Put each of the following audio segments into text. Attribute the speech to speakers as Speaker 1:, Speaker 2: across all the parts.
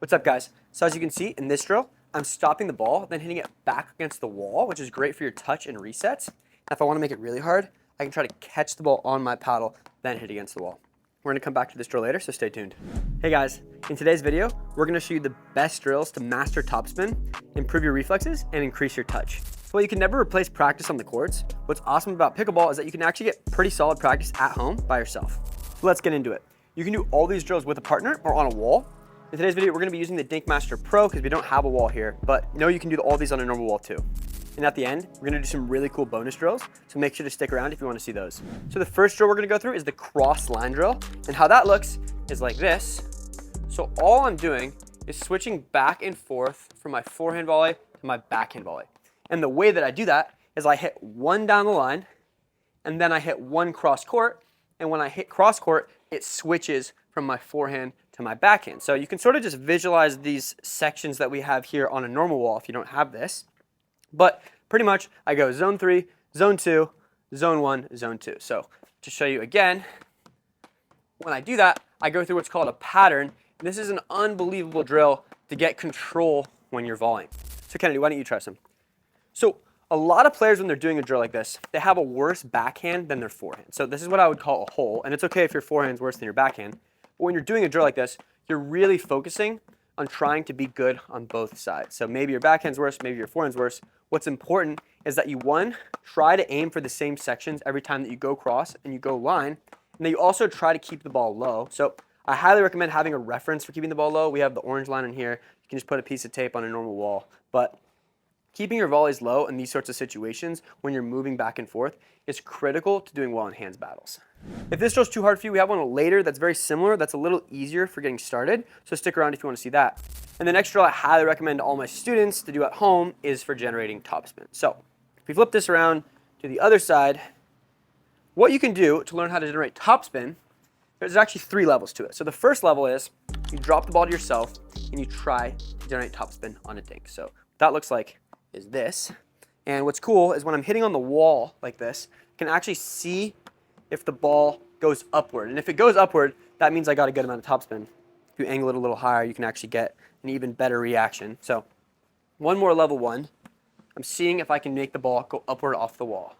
Speaker 1: What's up, guys? So as you can see in this drill, I'm stopping the ball, then hitting it back against the wall, which is great for your touch and resets. And if I want to make it really hard, I can try to catch the ball on my paddle, then hit against the wall. We're going to come back to this drill later, so stay tuned. Hey guys, in today's video, we're going to show you the best drills to master topspin, improve your reflexes, and increase your touch. So while you can never replace practice on the courts, what's awesome about pickleball is that you can actually get pretty solid practice at home by yourself. So let's get into it. You can do all these drills with a partner or on a wall. In today's video, we're going to be using the Dink Master Pro because we don't have a wall here, but know you can do all these on a normal wall too. And at the end, we're going to do some really cool bonus drills, so make sure to stick around if you want to see those. So the first drill we're going to go through is the cross line drill, and how that looks is like this. So all I'm doing is switching back and forth from my forehand volley to my backhand volley. And the way that I do that is I hit one down the line, and then I hit one cross court, and when I hit cross court, it switches from my forehand to my backhand. So you can sort of just visualize these sections that we have here on a normal wall if you don't have this. But pretty much I go zone 3, zone 2, zone 1, zone 2. So to show you again, when I do that, I go through what's called a pattern. This is an unbelievable drill to get control when you're volleying. So Kennedy, why don't you try some? So a lot of players, when they're doing a drill like this, they have a worse backhand than their forehand. So this is what I would call a hole. And it's okay if your forehand's worse than your backhand. But when you're doing a drill like this, you're really focusing on trying to be good on both sides. So maybe your backhand's worse, maybe your forehand's worse. What's important is that you, one, try to aim for the same sections every time that you go cross and you go line, and that you also try to keep the ball low. So I highly recommend having a reference for keeping the ball low. We have the orange line in here. You can just put a piece of tape on a normal wall. But keeping your volleys low in these sorts of situations when you're moving back and forth is critical to doing well in hands battles. If this drill's too hard for you, we have one later that's very similar, that's a little easier for getting started, so stick around if you want to see that. And the next drill I highly recommend to all my students to do at home is for generating topspin. So if we flip this around to the other side, what you can do to learn how to generate topspin, there's actually 3 levels to it. So the first level is you drop the ball to yourself and you try to generate topspin on a dink. So what that looks like is this. And what's cool is when I'm hitting on the wall like this, I can actually see if the ball goes upward. And if it goes upward, that means I got a good amount of topspin. If you angle it a little higher, you can actually get an even better reaction. So one more level 1. I'm seeing if I can make the ball go upward off the wall.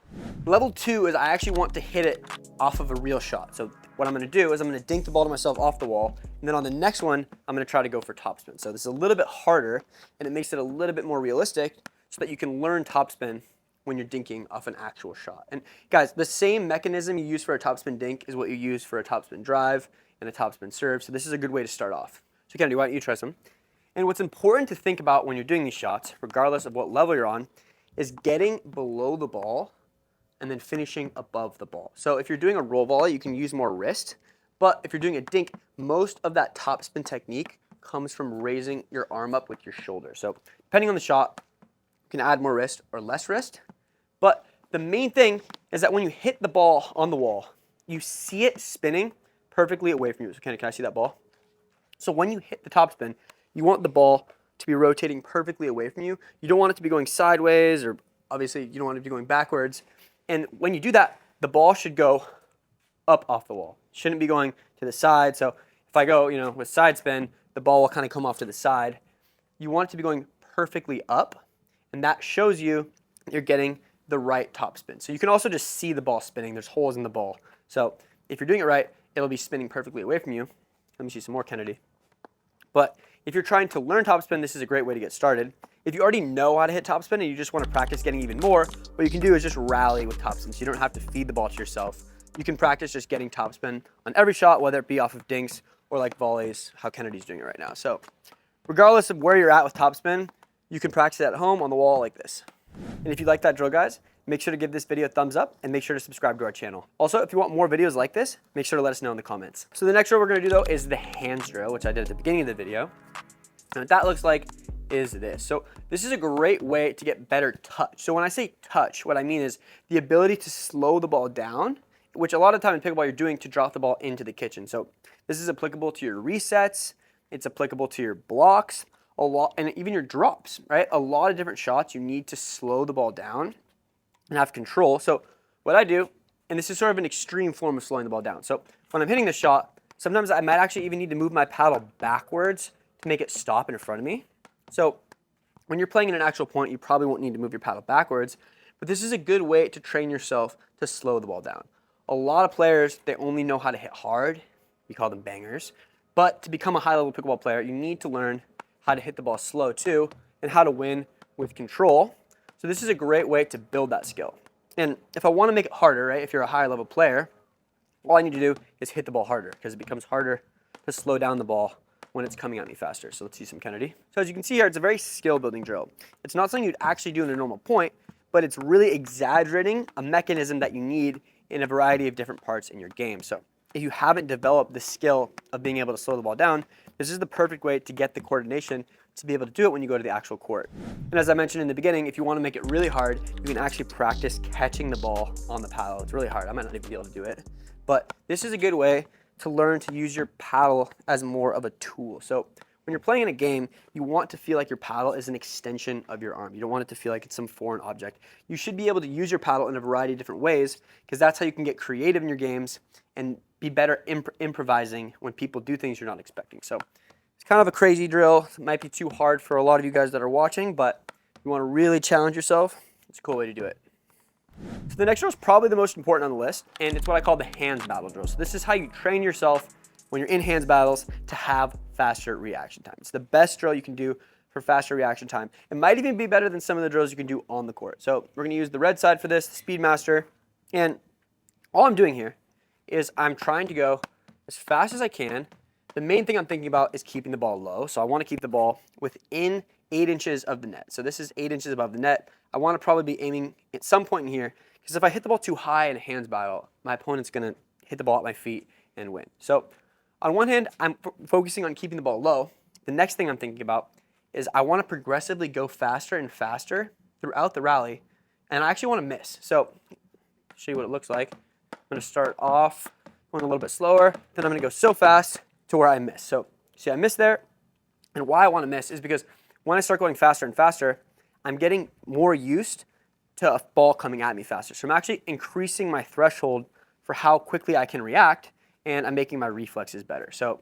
Speaker 1: Level 2 is I actually want to hit it off of a real shot. So what I'm going to do is I'm going to dink the ball to myself off the wall, and then on the next one, I'm going to try to go for topspin. So this is a little bit harder, and it makes it a little bit more realistic so that you can learn topspin when you're dinking off an actual shot. And guys, the same mechanism you use for a topspin dink is what you use for a topspin drive and a topspin serve. So this is a good way to start off. So Kennedy, why don't you try some? And what's important to think about when you're doing these shots, regardless of what level you're on, is getting below the ball and then finishing above the ball. So if you're doing a roll volley, you can use more wrist. But if you're doing a dink, most of that topspin technique comes from raising your arm up with your shoulder. So depending on the shot, you can add more wrist or less wrist. But the main thing is that when you hit the ball on the wall, you see it spinning perfectly away from you. So can I see that ball? So when you hit the topspin, you want the ball to be rotating perfectly away from you. You don't want it to be going sideways, or obviously you don't want it to be going backwards. And when you do that, the ball should go up off the wall. It shouldn't be going to the side. So if I go, with side spin, the ball will kind of come off to the side. You want it to be going perfectly up, and that shows you you're getting the right topspin. So you can also just see the ball spinning. There's holes in the ball. So if you're doing it right, it'll be spinning perfectly away from you. Let me see some more, Kennedy. But if you're trying to learn topspin, this is a great way to get started. If you already know how to hit topspin and you just want to practice getting even more, what you can do is just rally with topspin. So you don't have to feed the ball to yourself. You can practice just getting topspin on every shot, whether it be off of dinks or like volleys, how Kennedy's doing it right now. So regardless of where you're at with topspin, you can practice it at home on the wall like this. And if you like that drill, guys, make sure to give this video a thumbs up and make sure to subscribe to our channel. Also, if you want more videos like this, make sure to let us know in the comments. So the next drill we're going to do, though, is the hands drill, which I did at the beginning of the video. And what that looks like is this. So this is a great way to get better touch. So when I say touch, what I mean is the ability to slow the ball down, which a lot of time in pickleball you're doing to drop the ball into the kitchen. So this is applicable to your resets. It's applicable to your blocks. A lot, and even your drops, right? A lot of different shots you need to slow the ball down and have control. So what I do, and this is sort of an extreme form of slowing the ball down. So when I'm hitting the shot, sometimes I might actually even need to move my paddle backwards to make it stop in front of me. So when you're playing in an actual point, you probably won't need to move your paddle backwards, but this is a good way to train yourself to slow the ball down. A lot of players, they only know how to hit hard. We call them bangers. But to become a high-level pickleball player, you need to learn how to hit the ball slow too, and how to win with control. So this is a great way to build that skill. And if I want to make it harder, right, if you're a high-level player, all I need to do is hit the ball harder, because it becomes harder to slow down the ball when it's coming at me faster. So let's see some Kennedy. So as you can see here, it's a very skill-building drill. It's not something you'd actually do in a normal point, but it's really exaggerating a mechanism that you need in a variety of different parts in your game. So if you haven't developed the skill of being able to slow the ball down, this is the perfect way to get the coordination to be able to do it when you go to the actual court. And as I mentioned in the beginning, if you want to make it really hard, you can actually practice catching the ball on the paddle. It's really hard. I might not even be able to do it. But this is a good way to learn to use your paddle as more of a tool. So when you're playing in a game, you want to feel like your paddle is an extension of your arm. You don't want it to feel like it's some foreign object. You should be able to use your paddle in a variety of different ways, because that's how you can get creative in your games and be better improvising when people do things you're not expecting. So it's kind of a crazy drill. It might be too hard for a lot of you guys that are watching, but if you want to really challenge yourself, it's a cool way to do it. So the next drill is probably the most important on the list, and it's what I call the hands battle drill. So this is how you train yourself when you're in hands battles to have faster reaction time. It's the best drill you can do for faster reaction time. It might even be better than some of the drills you can do on the court. So we're going to use the red side for this, the Speedmaster, and all I'm doing here is I'm trying to go as fast as I can. The main thing I'm thinking about is keeping the ball low. So I want to keep the ball within 8 inches of the net. So this is 8 inches above the net. I want to probably be aiming at some point in here, because if I hit the ball too high in a hands battle, my opponent's going to hit the ball at my feet and win. So on one hand, I'm focusing on keeping the ball low. The next thing I'm thinking about is I want to progressively go faster and faster throughout the rally, and I actually want to miss. So I'll show you what it looks like. I'm going to start off going a little bit slower, then I'm going to go so fast to where I miss. So see, I missed there, and why I want to miss is because when I start going faster and faster, I'm getting more used to a ball coming at me faster. So I'm actually increasing my threshold for how quickly I can react, and I'm making my reflexes better. So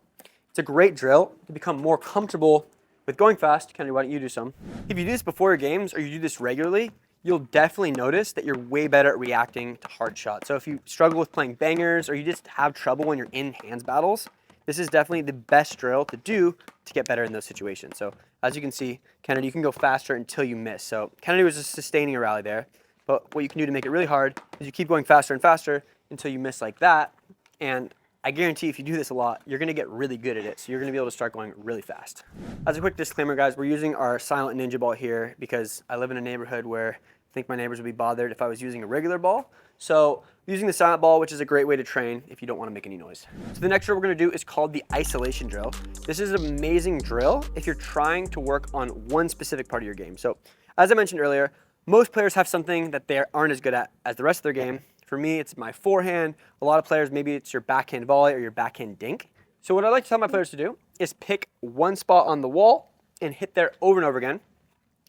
Speaker 1: it's a great drill to become more comfortable with going fast. Kennedy, why don't you do some? If you do this before your games, or you do this regularly, you'll definitely notice that you're way better at reacting to hard shots. So if you struggle with playing bangers, or you just have trouble when you're in hands battles, this is definitely the best drill to do to get better in those situations. So as you can see, Kennedy, you can go faster until you miss. So Kennedy was just sustaining a rally there. But what you can do to make it really hard is you keep going faster and faster until you miss like that. And I guarantee if you do this a lot, you're going to get really good at it. So you're going to be able to start going really fast. As a quick disclaimer, guys, we're using our Silent Ninja ball here because I live in a neighborhood where I think my neighbors would be bothered if I was using a regular ball. So using the silent ball, which is a great way to train if you don't want to make any noise. So the next drill we're going to do is called the isolation drill. This is an amazing drill if you're trying to work on one specific part of your game. So as I mentioned earlier, most players have something that they aren't as good at as the rest of their game. For me, it's my forehand. A lot of players, maybe it's your backhand volley or your backhand dink. So what I like to tell my players to do is pick one spot on the wall and hit there over and over again.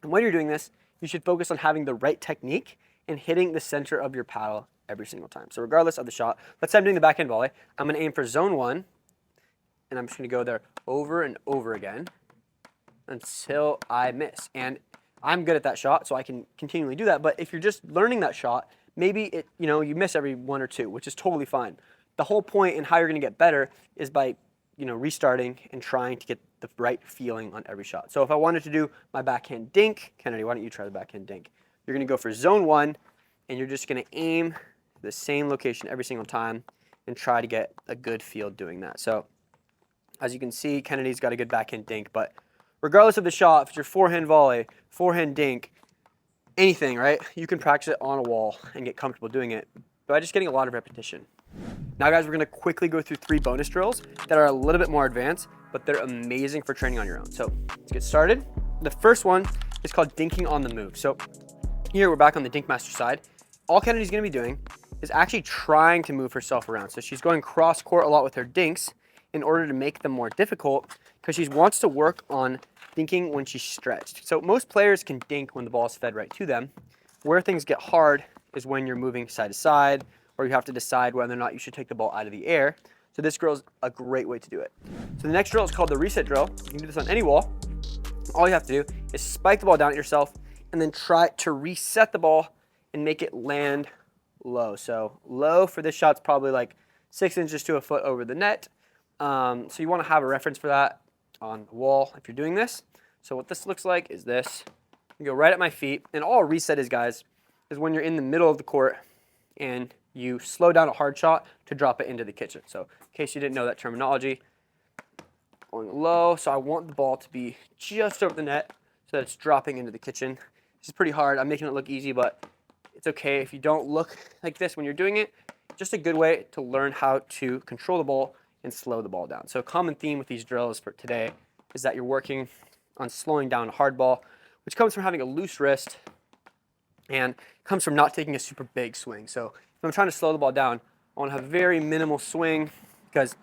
Speaker 1: And when you're doing this, you should focus on having the right technique and hitting the center of your paddle every single time. So regardless of the shot, let's say I'm doing the backhand volley. I'm going to aim for zone 1, and I'm just going to go there over and over again until I miss. And I'm good at that shot, so I can continually do that. But if you're just learning that shot, maybe you miss every 1 or 2, which is totally fine. The whole point in how you're going to get better is by restarting and trying to get the right feeling on every shot. So if I wanted to do my backhand dink, Kennedy, why don't you try the backhand dink? You're going to go for zone 1, and you're just going to aim the same location every single time and try to get a good feel doing that. So as you can see, Kennedy's got a good backhand dink, but regardless of the shot, if it's your forehand volley, forehand dink, anything, right? You can practice it on a wall and get comfortable doing it by just getting a lot of repetition. Now guys, we're going to quickly go through 3 bonus drills that are a little bit more advanced, but they're amazing for training on your own. So let's get started. The first one is called dinking on the move. So here we're back on the Dink Master side. All Kennedy's going to be doing is actually trying to move herself around. So she's going cross court a lot with her dinks in order to make them more difficult, because she wants to work on dinking when she's stretched. So most players can dink when the ball is fed right to them. Where things get hard is when you're moving side to side, or you have to decide whether or not you should take the ball out of the air. So this drill is a great way to do it. So the next drill is called the reset drill. You can do this on any wall. All you have to do is spike the ball down at yourself and then try to reset the ball and make it land low. So low for this shot's probably like 6 inches to a foot over the net. So you want to have a reference for that on the wall if you're doing this. So what this looks like is this. You go right at my feet, and all a reset is, guys, is when you're in the middle of the court and you slow down a hard shot to drop it into the kitchen. So in case you didn't know that terminology, going low, so I want the ball to be just over the net so that it's dropping into the kitchen. This is pretty hard. I'm making it look easy, but it's okay if you don't look like this when you're doing it. Just a good way to learn how to control the ball and slow the ball down. So a common theme with these drills for today is that you're working on slowing down a hard ball, which comes from having a loose wrist and comes from not taking a super big swing. So if I'm trying to slow the ball down, I want to have very minimal swing because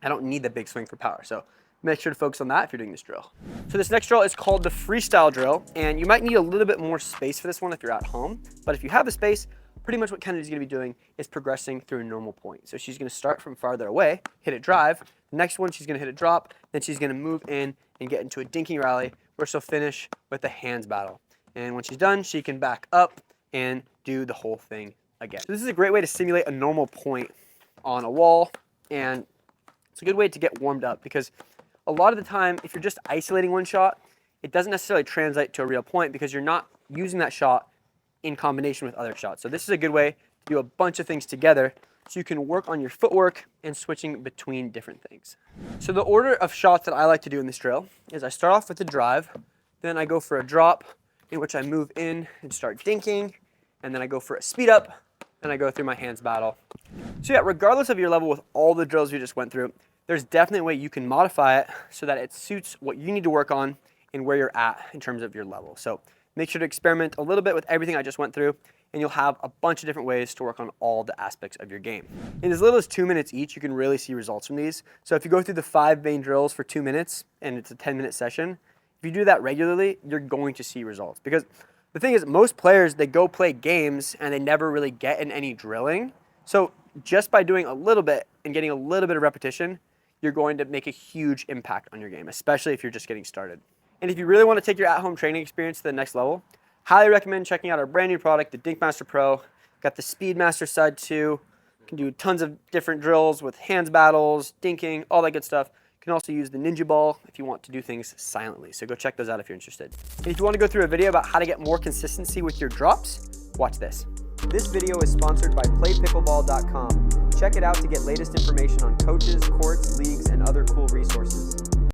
Speaker 1: I don't need the big swing for power. So make sure to focus on that if you're doing this drill. So this next drill is called the freestyle drill, and you might need a little bit more space for this one if you're at home. But if you have the space, pretty much what Kennedy's going to be doing is progressing through a normal point. So she's going to start from farther away, hit it drive. The next one, she's going to hit it drop. Then she's going to move in and get into a dinking rally where she'll finish with a hands battle. And when she's done, she can back up and do the whole thing again. So this is a great way to simulate a normal point on a wall, and it's a good way to get warmed up because a lot of the time, if you're just isolating one shot, it doesn't necessarily translate to a real point because you're not using that shot in combination with other shots. So this is a good way to do a bunch of things together so you can work on your footwork and switching between different things. So the order of shots that I like to do in this drill is I start off with the drive, then I go for a drop in which I move in and start dinking, and then I go for a speed up, and I go through my hands battle. So yeah, regardless of your level with all the drills we just went through, there's definitely a way you can modify it so that it suits what you need to work on and where you're at in terms of your level. So make sure to experiment a little bit with everything I just went through, and you'll have a bunch of different ways to work on all the aspects of your game. In as little as 2 minutes each, you can really see results from these. So if you go through the 5 main drills for 2 minutes and it's a 10-minute session, if you do that regularly, you're going to see results. Because the thing is, most players, they go play games and they never really get in any drilling. So just by doing a little bit and getting a little bit of repetition, you're going to make a huge impact on your game, especially if you're just getting started. And if you really want to take your at-home training experience to the next level, highly recommend checking out our brand new product, the Dink Master Pro. Got the Speedmaster side too. You can do tons of different drills with hands battles, dinking, all that good stuff. You can also use the Ninja Ball if you want to do things silently. So go check those out if you're interested. And if you want to go through a video about how to get more consistency with your drops, watch this. This video is sponsored by playpickleball.com. Check it out to get latest information on coaches, courts, leagues, and other cool resources.